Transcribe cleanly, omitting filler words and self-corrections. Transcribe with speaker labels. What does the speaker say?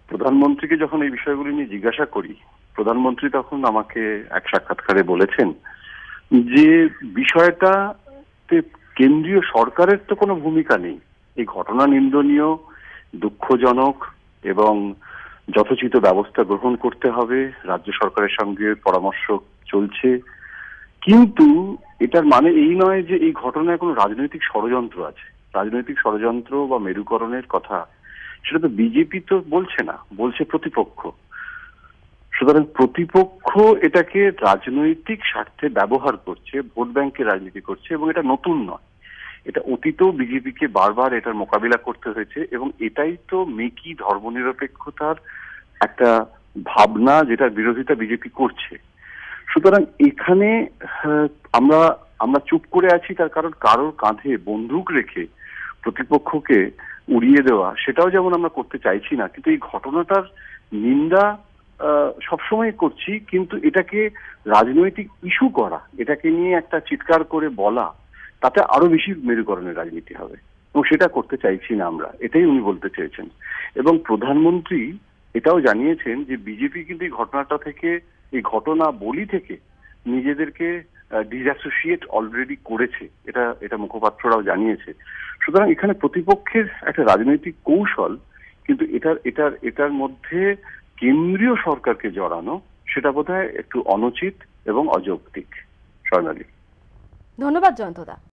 Speaker 1: প্রধানমন্ত্রীকে যখন এই বিষয়গুলি নিয়ে জিজ্ঞাসা করি, প্রধানমন্ত্রী তখন আমাকে এক সাক্ষাৎকারে বলেছেন যে বিষয়টাতে কেন্দ্রীয় সরকারের তো কোনো ভূমিকা নেই। এই ঘটনা নিন্দনীয়, দুঃখজনক এবং যথোচিত ব্যবস্থা গ্রহণ করতে হবে। রাজ্য সরকারের সঙ্গে পরামর্শ চলছে, কিন্তু এটার মানে এই নয় যে এই ঘটনায় কোনো রাজনৈতিক ষড়যন্ত্র আছে। রাজনৈতিক ষড়যন্ত্র বা মেরুকরণের কথা সেটা তো বিজেপি তো বলছে না, বলছে প্রতিপক্ষ। সুতরাং প্রতিপক্ষ এটাকে রাজনৈতিক স্বার্থে ব্যবহার করছে, ভোট ব্যাংকের রাজনীতি করছে, এবং এটা নতুন নয়। এটা অতীতেও বিজেপিকে বারবার এটার মোকাবিলা করতে হয়েছে, এবং এটাই তো মেকি ধর্মনিরপেক্ষতার একটা ভাবনা, যেটার বিরোধিতা বিজেপি করছে। সুতরাং এখানে আমরা আমরা চুপ করে আছি, তার কারণ কারোর কাঁধে বন্দুক রেখে প্রতিপক্ষকে উড়িয়ে দেওয়া সেটাও যেমন আমরা করতে চাইছি না, কিন্তু এই ঘটনাটার নিন্দা সবসময় করছি। কিন্তু এটাকে রাজনৈতিক ইস্যু করা, এটাকে নিয়ে একটা চিৎকার করে বলা, তাতে আরো বেশি মেরুকরণের রাজনীতি হবে, এবং সেটা করতে চাইছি না আমরা। এটাই উনি বলতে চেয়েছেন। এবং প্রধানমন্ত্রী এটাও জানিয়েছেন যে বিজেপি কিন্তু এই ঘটনাটা থেকে, এই ঘটনা বলি থেকে নিজেদেরকে ডিসঅ্যাসোসিয়েট অলরেডি করেছে। এটা এটা মুখপাত্ররাও জানিয়েছে। সুতরাং এখানে প্রতিপক্ষের একটা রাজনৈতিক কৌশল, কিন্তু এটার এটার এটার মধ্যে কেন্দ্রীয় সরকারকে জড়ানো সেটা বোধহয় একটু অনুচিত এবং অযৌক্তিক। স্বর্ণালী।
Speaker 2: ধন্যবাদ জয়ন্তদা।